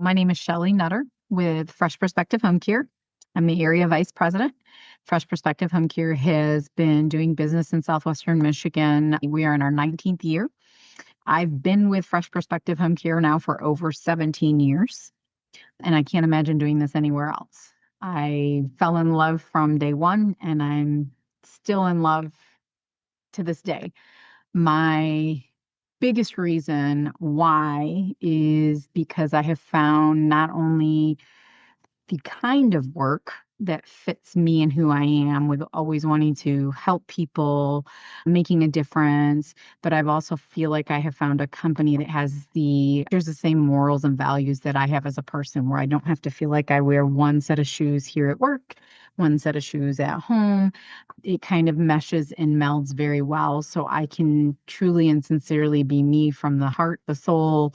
My name is Shelly Nutter with Fresh Perspective Home Care. I'm the area vice president. Fresh Perspective Home Care has been doing business in Southwestern Michigan. We are in our 19th year. I've been with Fresh Perspective Home Care now for over 17 years, and I can't imagine doing this anywhere else. I fell in love from day one, and I'm still in love to this day. My biggest reason why is because I have found not only the kind of work that fits me and who I am, with always wanting to help people, making a difference, but I've also feel like I have found a company that shares the same morals and values that I have as a person, where I don't have to feel like I wear one set of shoes here at work, one set of shoes at home. It kind of meshes and melds very well, so I can truly and sincerely be me from the heart, the soul,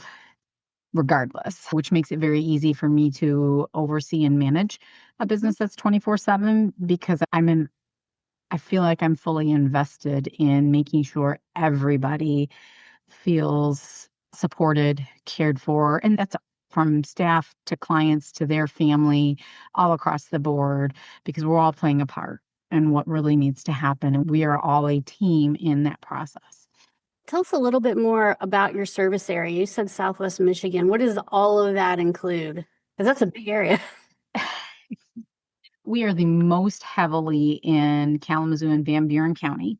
regardless, which makes it very easy for me to oversee and manage a business that's 24/7, because I feel like I'm fully invested in making sure everybody feels supported, cared for, and that's from staff to clients to their family, all across the board, because we're all playing a part in what really needs to happen, and we are all a team in that process. Tell us a little bit more about your service area. You said Southwest Michigan. What does all of that include? Because that's a big area. We are the most heavily in Kalamazoo and Van Buren County,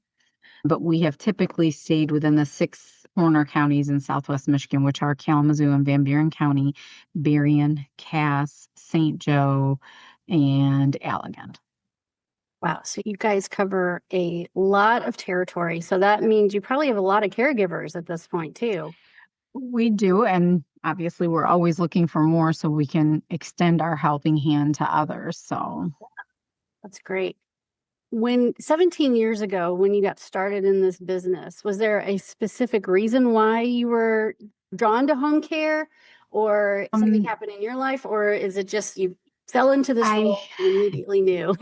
but we have typically stayed within the 6 corner counties in Southwest Michigan, which are Kalamazoo and Van Buren County, Berrien, Cass, St. Joe, and Allegan. Wow. So you guys cover a lot of territory. So that means you probably have a lot of caregivers at this point too. We do, and obviously we're always looking for more so we can extend our helping hand to others. So That's great. When 17 years ago, when you got started in this business, was there a specific reason why you were drawn to home care, or something happened in your life, or is it just you fell into this role and immediately knew?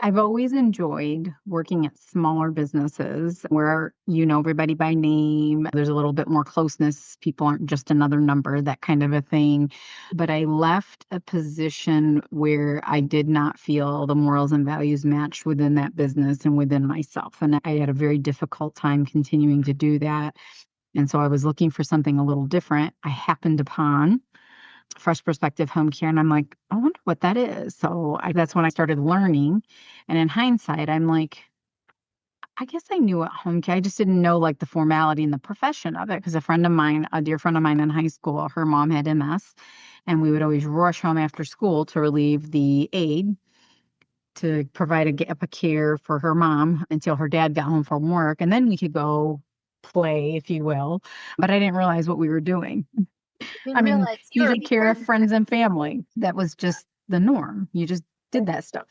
I've always enjoyed working at smaller businesses where you know everybody by name. There's a little bit more closeness. People aren't just another number, that kind of a thing. But I left a position where I did not feel the morals and values matched within that business and within myself. And I had a very difficult time continuing to do that. And so I was looking for something a little different. I happened upon Fresh Perspective Home Care, and I'm like, I wonder what that is. So that's when I started learning. And in hindsight, I'm like, I guess I knew what home care. I just didn't know like the formality and the profession of it, because a dear friend of mine in high school, her mom had MS, and we would always rush home after school to relieve the aide to provide a gap of care for her mom until her dad got home from work, and then we could go play, if you will. But I didn't realize what we were doing. I Didn't mean, realize you you were take care of friends and family. That was just the norm. You just did that stuff.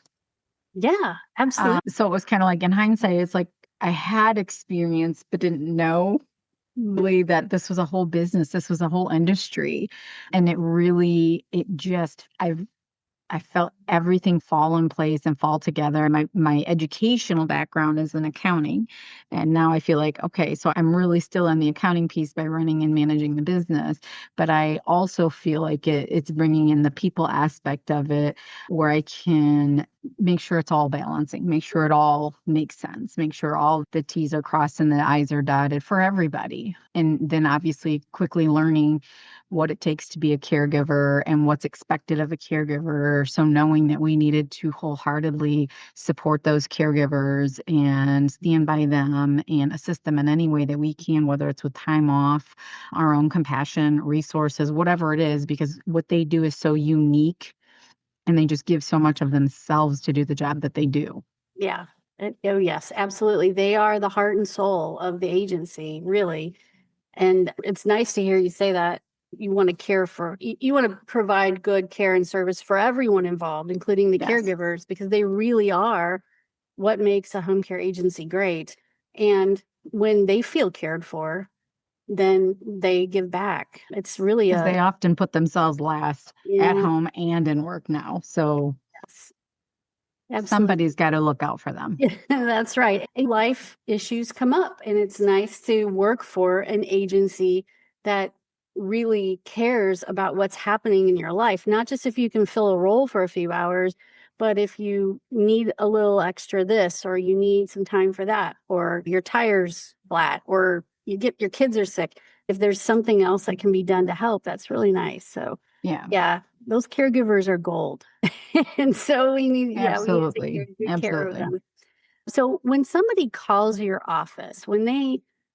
Yeah, absolutely. So it was kind of like, in hindsight, it's like I had experience, but didn't know really that this was a whole business. This was a whole industry. And I felt everything fall in place and fall together. My educational background is in accounting. And now I feel like, okay, so I'm really still in the accounting piece by running and managing the business. But I also feel like it's bringing in the people aspect of it, where I can make sure it's all balancing, make sure it all makes sense, make sure all the T's are crossed and the I's are dotted for everybody. And then obviously quickly learning what it takes to be a caregiver and what's expected of a caregiver. So knowing that we needed to wholeheartedly support those caregivers and stand by them and assist them in any way that we can, whether it's with time off, our own compassion, resources, whatever it is, because what they do is so unique and they just give so much of themselves to do the job that they do. Yeah. Oh, yes, absolutely. They are the heart and soul of the agency, really. And it's nice to hear you say that you want you want to provide good care and service for everyone involved, including the Yes. caregivers, because they really are what makes a home care agency great. And when they feel cared for, then they give back. It's really Because they often put themselves last at yeah, home and in work now. So yes, absolutely. somebody's got to look out for them. Yeah, that's right. Life issues come up, and it's nice to work for an agency that really cares about what's happening in your life, not just if you can fill a role for a few hours, but if you need a little extra this, or you need some time for that, or your tire's flat, or your kids are sick. If there's something else that can be done to help, that's really nice. So Yeah, yeah, those caregivers are gold. And so we need to take absolutely. good care of Absolutely. them. So when somebody calls your office, when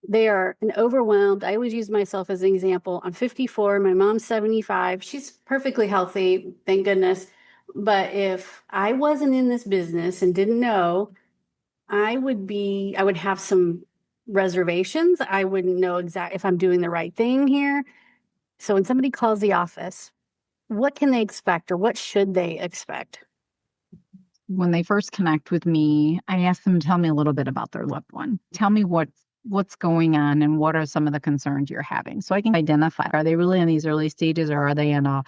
they are an overwhelmed, I always use myself as an example. I'm 54, my mom's 75. She's perfectly healthy, thank goodness. But if I wasn't in this business and didn't know, I would have some reservations. I wouldn't know exactly if I'm doing the right thing here. So when somebody calls the office, what can they expect, or what should they expect? When they first connect with me, I ask them to tell me a little bit about their loved one. Tell me what's going on and what are some of the concerns you're having. So I can identify, are they really in these early stages, or are they in a,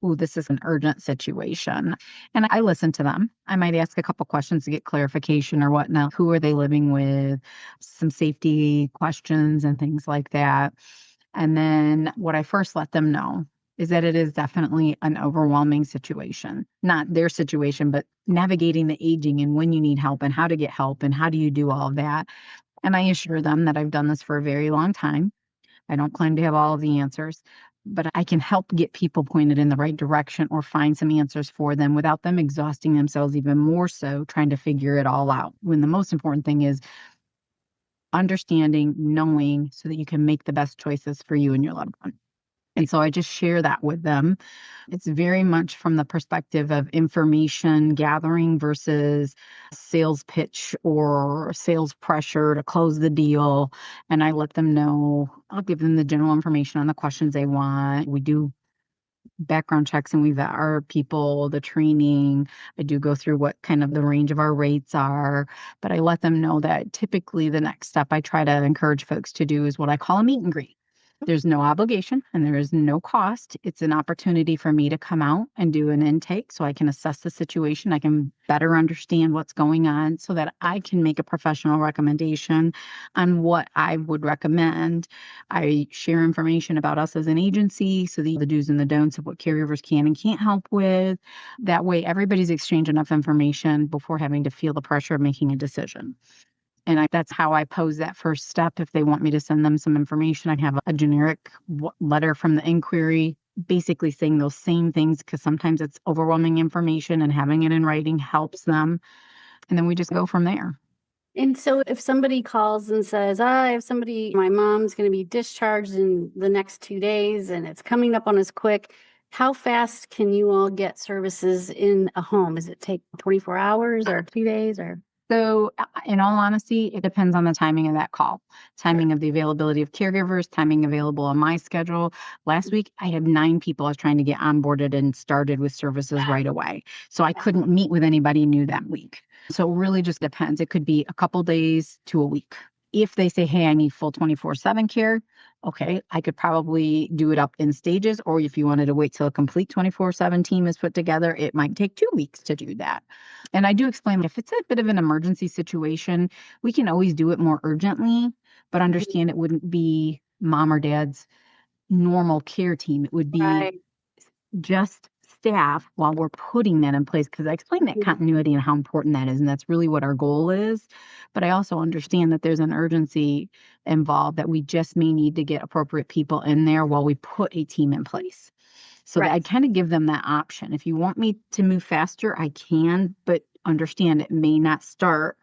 ooh, this is an urgent situation? And I listen to them. I might ask a couple questions to get clarification or whatnot. Who are they living with? Some safety questions and things like that. And then what I first let them know is that it is definitely an overwhelming situation. Not their situation, but navigating the aging and when you need help and how to get help and how do you do all of that. And I assure them that I've done this for a very long time. I don't claim to have all of the answers, but I can help get people pointed in the right direction or find some answers for them without them exhausting themselves even more so trying to figure it all out. When the most important thing is understanding, knowing so that you can make the best choices for you and your loved one. And so I just share that with them. It's very much from the perspective of information gathering versus sales pitch or sales pressure to close the deal. And I let them know, I'll give them the general information on the questions they want. We do background checks and we vet our people, the training. I do go through what kind of the range of our rates are, but I let them know that typically the next step I try to encourage folks to do is what I call a meet and greet. There's no obligation and there is no cost. It's an opportunity for me to come out and do an intake so I can assess the situation. I can better understand what's going on so that I can make a professional recommendation on what I would recommend. I share information about us as an agency, so the do's and the don'ts of what caregivers can and can't help with. That way, everybody's exchanged enough information before having to feel the pressure of making a decision. And that's how I pose that first step. If they want me to send them some information, I have a generic letter from the inquiry, basically saying those same things, because sometimes it's overwhelming information and having it in writing helps them. And then we just go from there. And so if somebody calls and says, I have somebody, my mom's going to be discharged in the next 2 days and it's coming up on us quick, how fast can you all get services in a home? Does it take 24 hours or 2 days or? So, in all honesty, it depends on the timing of that call, timing of the availability of caregivers, timing available on my schedule. Last week, I had 9 people I was trying to get onboarded and started with services right away. So I couldn't meet with anybody new that week. So it really just depends. It could be a couple days to a week. If they say, hey, I need full 24/7 care, okay, I could probably do it up in stages. Or if you wanted to wait till a complete 24/7 team is put together, it might take 2 weeks to do that. And I do explain if it's a bit of an emergency situation, we can always do it more urgently, but understand it wouldn't be mom or dad's normal care team. It would be Right. just staff while we're putting that in place. Because I explained that continuity and how important that is. And that's really what our goal is. But I also understand that there's an urgency involved that we just may need to get appropriate people in there while we put a team in place. So that I Right. kind of give them that option. If you want me to move faster, I can, but understand it may not start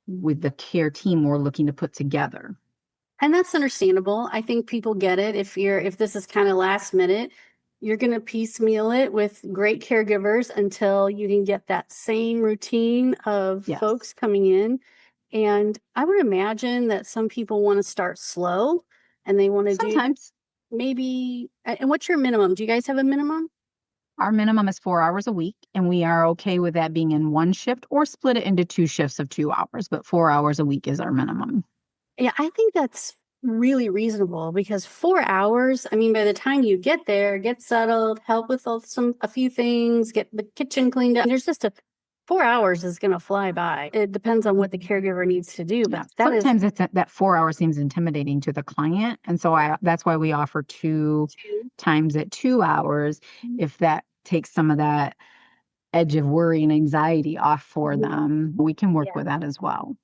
with the care team we're looking to put together. And that's understandable. I think people get it. If this is kind of last minute, you're going to piecemeal it with great caregivers until you can get that same routine of Yes. folks coming in. And I would imagine that some people want to start slow and they want to do Sometimes maybe, and what's your minimum? Do you guys have a minimum? our minimum is 4 hours a week, and we are okay with that being in one shift or split it into 2 shifts of 2 hours, but 4 hours a week is our minimum. Yeah, I think that's really reasonable because 4 hours, I mean, by the time you get there, get settled, help with a few things, get the kitchen cleaned up, there's just 4 hours is going to fly by. It depends on what the caregiver needs to do, but Yeah. that is Sometimes that 4 hours seems intimidating to the client. And so that's why we offer 2 times at 2 hours. If that takes some of that edge of worry and anxiety off for them, we can work yeah. with that as well.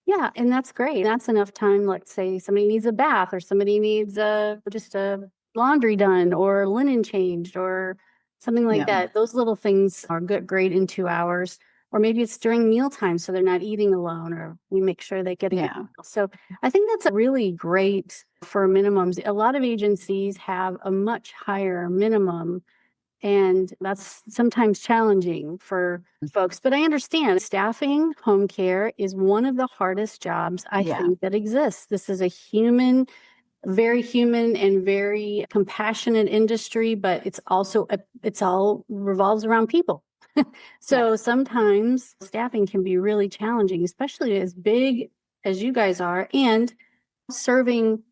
Yeah, and that's great. That's enough time. Let's say somebody needs a bath or somebody needs just a laundry done or linen changed or something like Yeah. that. Those little things are great in 2 hours. Or maybe it's during mealtime, so they're not eating alone, or we make sure they get a good Yeah. meal. So I think that's really great for minimums. A lot of agencies have a much higher minimum, and that's sometimes challenging for folks. But I understand staffing home care is one of the hardest jobs I Yeah. think that exists. This is a very human and very compassionate industry, but it's also, it's all revolves around people. So Yes. sometimes staffing can be really challenging, especially as big as you guys are and serving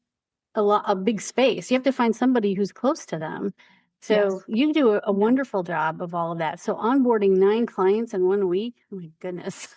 a big space. You have to find somebody who's close to them. So Yes. you do a wonderful job of all of that. So onboarding 9 clients in 1 week, oh my goodness,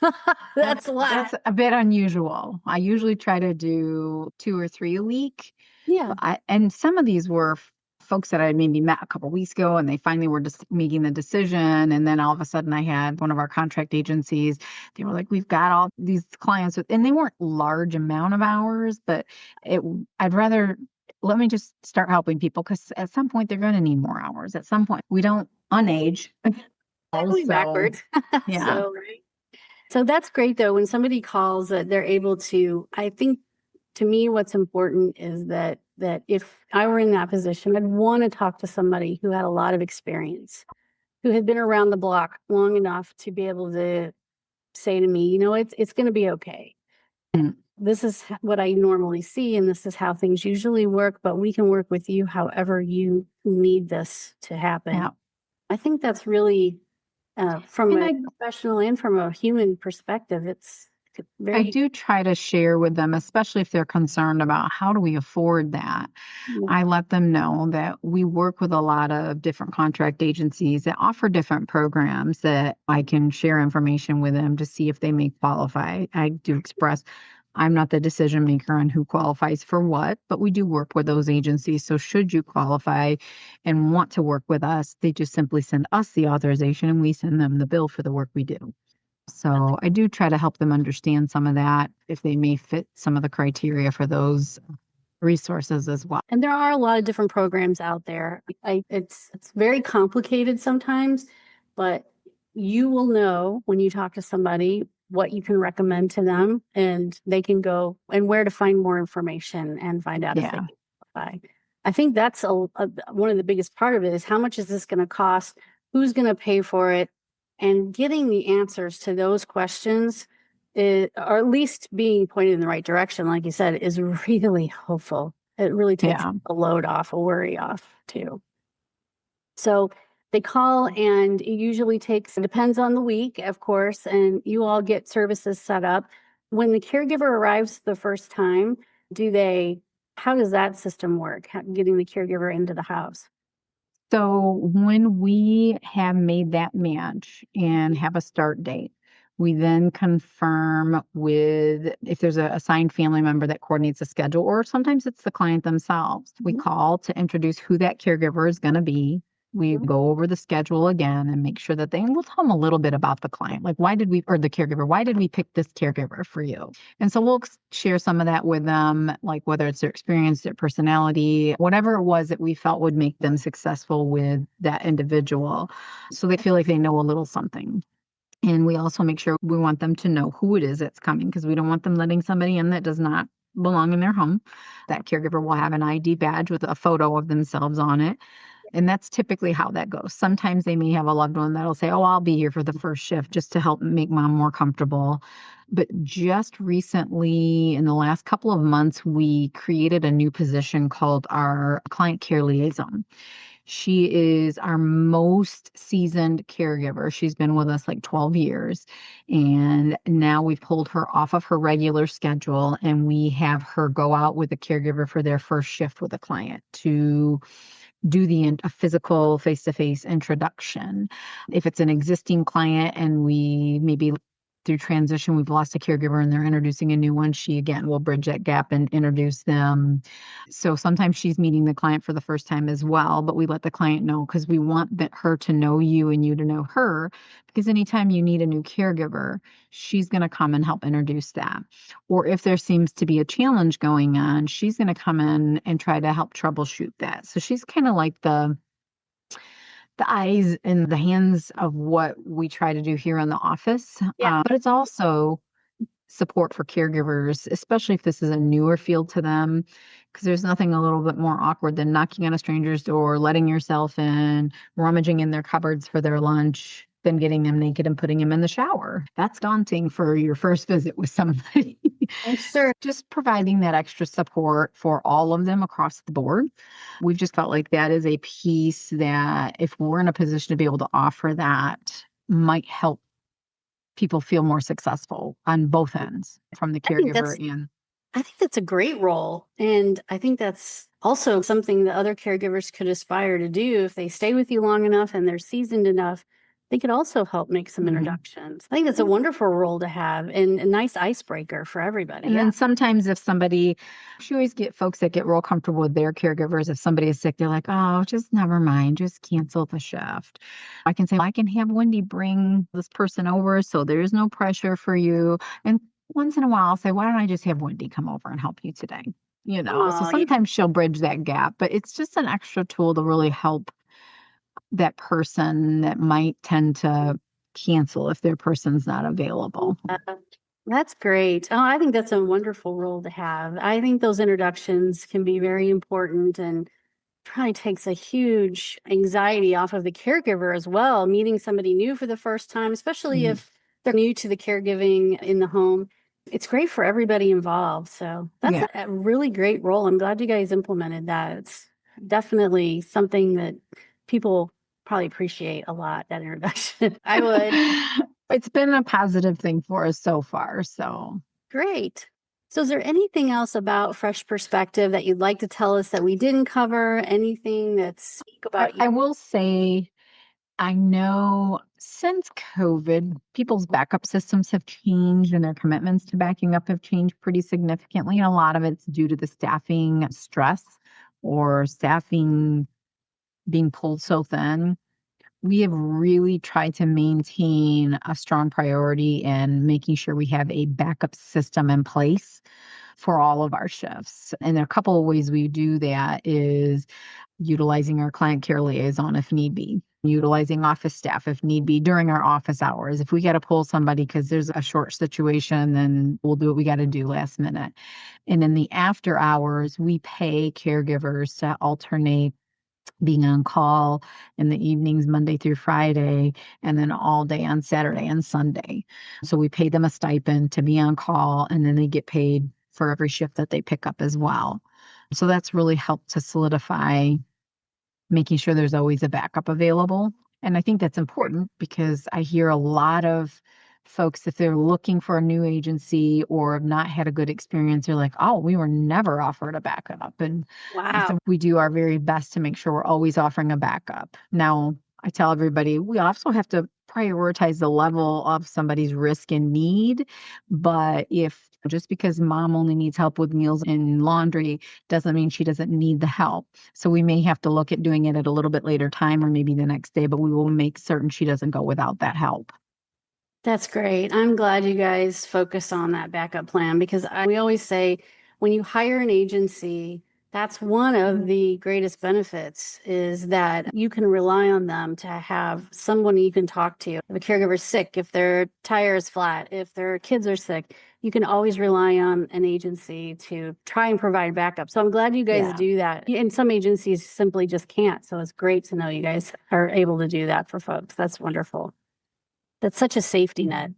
that's a lot. That's a bit unusual. I usually try to do 2 or 3 a week. Yeah. And some of these were folks that I had maybe met a couple weeks ago, and they finally were just making the decision. And then all of a sudden, I had one of our contract agencies. They were like, "We've got all these clients," and they weren't large amount of hours, but it. I'd rather let me just start helping people because at some point they're going to need more hours. At some point, we don't unage. Going Also, backwards. yeah, So, right. So that's great though. When somebody calls, they're able to, I think to me, what's important is that if I were in that position, I'd want to talk to somebody who had a lot of experience, who had been around the block long enough to be able to say to me, it's going to be okay. Mm. This is what I normally see, and this is how things usually work, but we can work with you however you need this to happen. yeah. I think that's really, from And a professional and from a human perspective, it's I very, do try to share with them, especially if they're concerned about how do we afford that. yeah, I let them know that we work with a lot of different contract agencies that offer different programs that I can share information with them to see if they may qualify. I do express I'm not the decision maker on who qualifies for what, but we do work with those agencies. So should you qualify and want to work with us, they just simply send us the authorization and we send them the bill for the work we do. So I do try to help them understand some of that if they may fit some of the criteria for those resources as well. and there are a lot of different programs out there. It's very complicated sometimes, but you will know when you talk to somebody what you can recommend to them, and they can go and where to find more information and find out if they Yeah. can qualify. I think that's one of the biggest part of it is how much is this going to cost? Who's going to pay for it? And getting the answers to those questions or at least being pointed in the right direction, like you said, is really helpful. It really takes Yeah. a load off, a worry off too. So they call and it usually takes, it depends on the week, of course, and you all get services set up. When the caregiver arrives the first time, how does that system work? Getting the caregiver into the house? So when we have made that match and have a start date, we then confirm with if there's a assigned family member that coordinates a schedule, or sometimes it's the client themselves. We Mhm. call to introduce who that caregiver is going to be. We go over the schedule again and make sure that we'll tell them a little bit about the client. Like, or the caregiver, why did we pick this caregiver for you? And so we'll share some of that with them, like whether it's their experience, their personality, whatever it was that we felt would make them successful with that individual. So they feel like they know a little something. And we also make sure we want them to know who it is that's coming because we don't want them letting somebody in that does not belong in their home. That caregiver will have an ID badge with a photo of themselves on it. And that's typically how that goes. Sometimes they may have a loved one that'll say, "Oh, I'll be here for the first shift just to help make mom more comfortable." But just recently, in the last couple of months, we created a new position called our Client Care Liaison. She is our most seasoned caregiver. She's been with us like 12 years. And now we've pulled her off of her regular schedule and we have her go out with a caregiver for their first shift with a client to do a physical face-to-face introduction. If it's an existing client and we maybe through transition, we've lost a caregiver and they're introducing a new one, she again will bridge that gap and introduce them. So sometimes she's meeting the client for the first time as well, but we let the client know because we want her to know you and you to know her. Because anytime you need a new caregiver, she's going to come and help introduce that. Or if there seems to be a challenge going on, she's going to come in and try to help troubleshoot that. So she's kind of like the eyes and the hands of what we try to do here in the office. Yeah. But it's also support for caregivers, especially if this is a newer field to them, because there's nothing a little bit more awkward than knocking on a stranger's door, letting yourself in, rummaging in their cupboards for their lunch, then getting them naked and putting them in the shower. That's daunting for your first visit with somebody. I'm sure. Just providing that extra support for all of them across the board. We've just felt like that is a piece that if we're in a position to be able to offer that might help people feel more successful on both ends from the caregiver and I think that's a great role. And I think that's also something that other caregivers could aspire to do if they stay with you long enough and they're seasoned enough. They could also help make some introductions. I think that's a wonderful role to have and a nice icebreaker for everybody. And then sometimes if somebody, you always get folks that get real comfortable with their caregivers. If somebody is sick, they're like, oh, just never mind, just cancel the shift. I can say, I can have Wendy bring this person over, so there's no pressure for you. And once in a while, I'll say, why don't I just have Wendy come over and help you today? So sometimes she'll bridge that gap, but it's just an extra tool to really help that person that might tend to cancel if their person's not available. That's great. Oh, I think that's a wonderful role to have. I think those introductions can be very important and probably takes a huge anxiety off of the caregiver as well, meeting somebody new for the first time, especially if they're new to the caregiving in the home. It's great for everybody involved. So that's a really great role. I'm glad you guys implemented that. It's definitely something that people probably appreciate a lot, that introduction. I would. It's been a positive thing for us so far. So Great. So is there anything else about Fresh Perspective that you'd like to tell us that we didn't cover? Anything that's about you? I will say, I know since COVID, people's backup systems have changed and their commitments to backing up have changed pretty significantly. And a lot of it's due to the staffing stress or staffing being pulled so thin. We have really tried to maintain a strong priority in making sure we have a backup system in place for all of our shifts. And there are a couple of ways we do that is utilizing our client care liaison if need be, utilizing office staff if need be during our office hours. If we got to pull somebody because there's a short situation, then we'll do what we got to do last minute. And in the after hours, we pay caregivers to alternate being on call in the evenings, Monday through Friday, and then all day on Saturday and Sunday. So we pay them a stipend to be on call, and then they get paid for every shift that they pick up as well. So that's really helped to solidify making sure there's always a backup available. And I think that's important because I hear a lot of folks, if they're looking for a new agency or have not had a good experience, they're like, oh, we were never offered a backup. And so we do our very best to make sure we're always offering a backup. Now, I tell everybody, we also have to prioritize the level of somebody's risk and need. But if just because mom only needs help with meals and laundry doesn't mean she doesn't need the help. So we may have to look at doing it at a little bit later time or maybe the next day, but we will make certain she doesn't go without that help. That's great. I'm glad you guys focus on that backup plan because we always say when you hire an agency, that's one of the greatest benefits is that you can rely on them to have someone you can talk to. If a caregiver's sick, if their tire is flat, if their kids are sick, you can always rely on an agency to try and provide backup. So I'm glad you guys do that. And some agencies simply just can't. So it's great to know you guys are able to do that for folks. That's wonderful. That's such a safety net.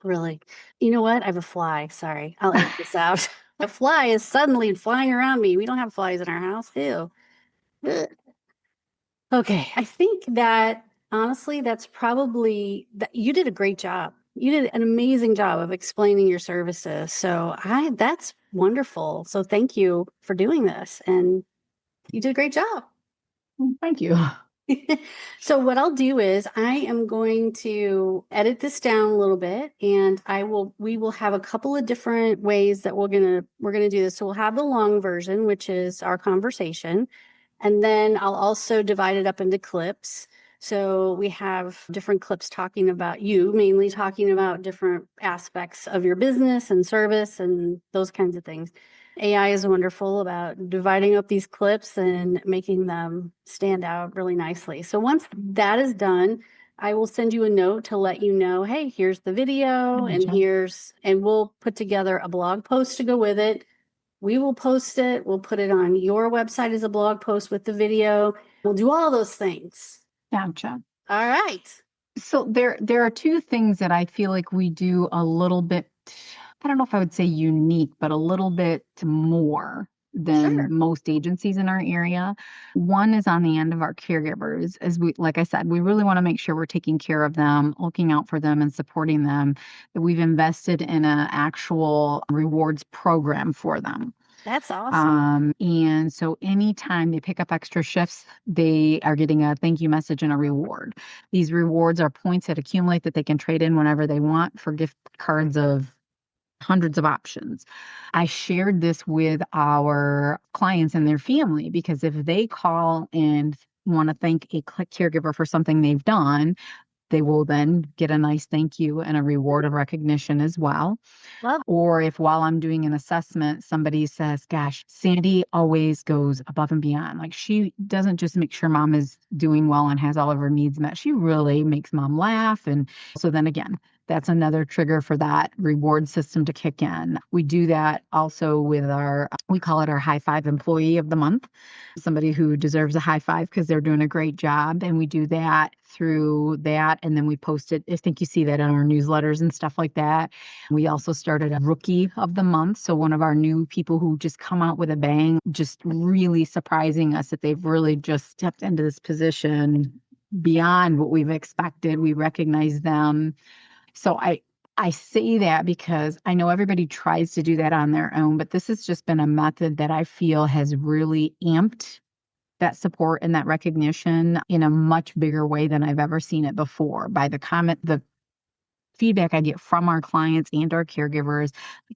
Really. You know what? I have a fly. Sorry. I'll edit this out. A fly is suddenly flying around me. We don't have flies in our house. Ew. Ugh. Okay. I think that honestly, that's probably that you did a great job. You did an amazing job of explaining your services. So that's wonderful. So thank you for doing this. And you did a great job. Thank you. So what I'll do is I am going to edit this down a little bit, and we will have a couple of different ways that we're gonna do this. So we'll have the long version, which is our conversation, and then I'll also divide it up into clips. So we have different clips talking about you, mainly talking about different aspects of your business and service and those kinds of things. AI is wonderful about dividing up these clips and making them stand out really nicely. So once that is done, I will send you a note to let you know, hey, here's the video and we'll put together a blog post to go with it. We will post it. We'll put it on your website as a blog post with the video. We'll do all those things. Gotcha. All right. So there are two things that I feel like we do a little bit, I don't know if I would say unique, but a little bit more Sure. than most agencies in our area. One is on the end of our caregivers. As we, like I said, we really want to make sure we're taking care of them, looking out for them and supporting them, that we've invested in an actual rewards program for them. That's awesome. And so anytime they pick up extra shifts, they are getting a thank you message and a reward. These rewards are points that accumulate that they can trade in whenever they want for gift cards of hundreds of options. I shared this with our clients and their family because if they call and want to thank a caregiver for something they've done, they will then get a nice thank you and a reward of recognition as well. Love. Or if while I'm doing an assessment, somebody says, gosh, Sandy always goes above and beyond. Like she doesn't just make sure mom is doing well and has all of her needs met. She really makes mom laugh. And so then again, that's another trigger for that reward system to kick in. We do that also with we call it our high five employee of the month, somebody who deserves a high five because they're doing a great job. And we do that through that. And then we post it. I think you see that in our newsletters and stuff like that. We also started a rookie of the month. So one of our new people who just come out with a bang, just really surprising us that they've really just stepped into this position beyond what we've expected. We recognize them. So I say that because I know everybody tries to do that on their own, but this has just been a method that I feel has really amped that support and that recognition in a much bigger way than I've ever seen it before by the feedback I get from our clients and our caregivers.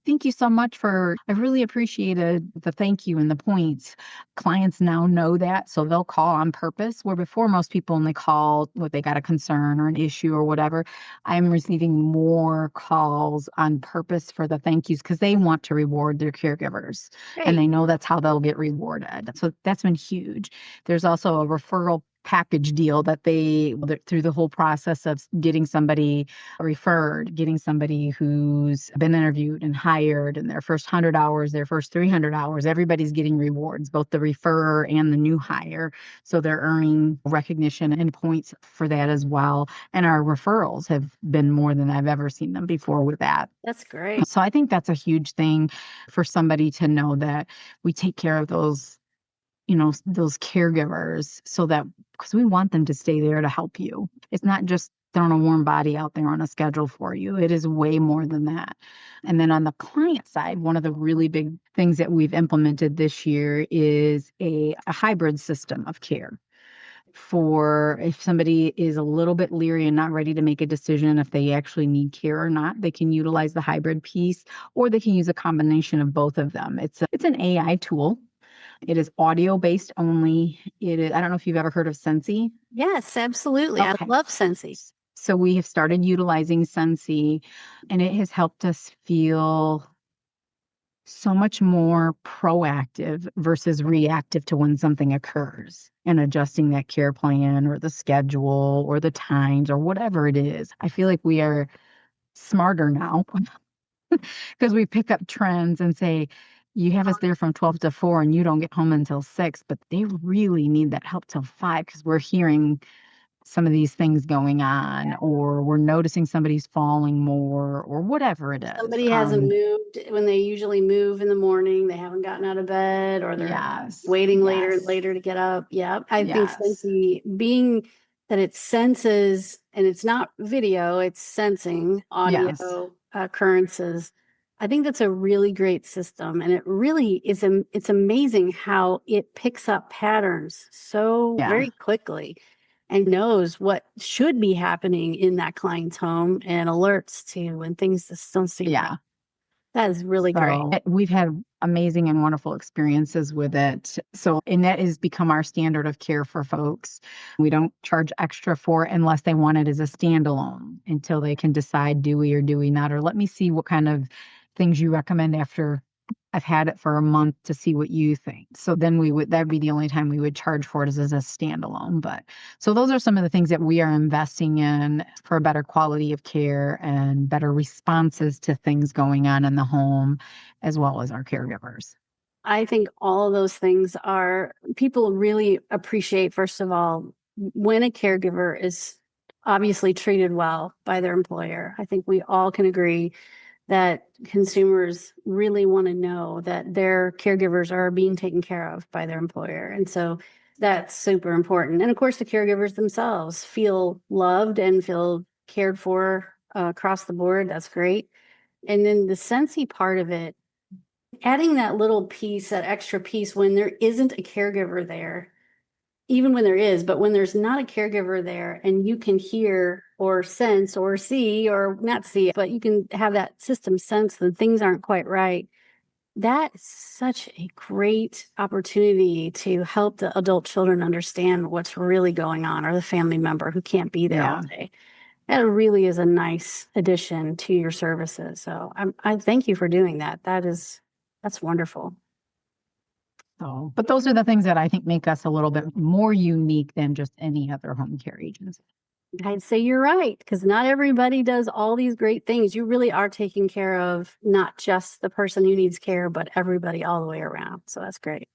Thank you so much I really appreciated the thank you and the points. Clients now know that, so they'll call on purpose, where before most people only call what they got a concern or an issue or whatever. I'm receiving more calls on purpose for the thank yous because they want to reward their caregivers and Great. they know that's how they'll get rewarded. So that's been huge. There's also a referral package deal that through the whole process of getting somebody referred, getting somebody who's been interviewed and hired in their first 100 hours, their first 300 hours, everybody's getting rewards, both the referrer and the new hire. So they're earning recognition and points for that as well. And our referrals have been more than I've ever seen them before with that. That's great. So I think that's a huge thing for somebody to know that we take care of those caregivers so that because we want them to stay there to help you. It's not just throwing a warm body out there on a schedule for you. It is way more than that. And then on the client side, one of the really big things that we've implemented this year is a hybrid system of care. For if somebody is a little bit leery and not ready to make a decision if they actually need care or not, they can utilize the hybrid piece, or they can use a combination of both of them. It's an AI tool. It is audio based only. I don't know if you've ever heard of Sensei. Yes, absolutely. I Okay. love Sensei. So we have started utilizing Sensei, and it has helped us feel so much more proactive versus reactive to when something occurs and adjusting that care plan or the schedule or the times or whatever it is. I feel like we are smarter now because we pick up trends and say, you have us there from 12 to 4 and you don't get home until 6, but they really need that help till 5 because we're hearing some of these things going on, or we're noticing somebody's falling more, or whatever it is. Somebody hasn't moved when they usually move in the morning. They haven't gotten out of bed, or they're Yes, waiting later and yes, later to get up. Yeah, I think yes, Sensei, being that it senses and it's not video, it's sensing yes. audio occurrences. I think that's a really great system. And it really is, it's amazing how it picks up patterns so Yeah. very quickly and knows what should be happening in that client's home and alerts to when things just don't seem right. Yeah. That is really great. We've had amazing and wonderful experiences with it. And that has become our standard of care for folks. We don't charge extra for it unless they want it as a standalone until they can decide, do we or do we not? Or let me see what kind of things you recommend after I've had it for a month to see what you think. So then that'd be the only time we would charge for it is as a standalone. But so those are some of the things that we are investing in for a better quality of care and better responses to things going on in the home, as well as our caregivers. I think all of those things people really appreciate, first of all, when a caregiver is obviously treated well by their employer. I think we all can agree that consumers really want to know that their caregivers are being taken care of by their employer. And so that's super important. And of course, the caregivers themselves feel loved and feel cared for across the board. That's great. And then the Sensei part of it, adding that little piece, that extra piece when there isn't a caregiver there, even when there is, but when there's not a caregiver there and you can hear or sense or see or not see, but you can have that system sense that things aren't quite right. That is such a great opportunity to help the adult children understand what's really going on, or the family member who can't be there all day. That really is a nice addition to your services. So I thank you for doing that. That's wonderful. But those are the things that I think make us a little bit more unique than just any other home care agency. I'd say you're right, because not everybody does all these great things. You really are taking care of not just the person who needs care, but everybody all the way around. So that's great.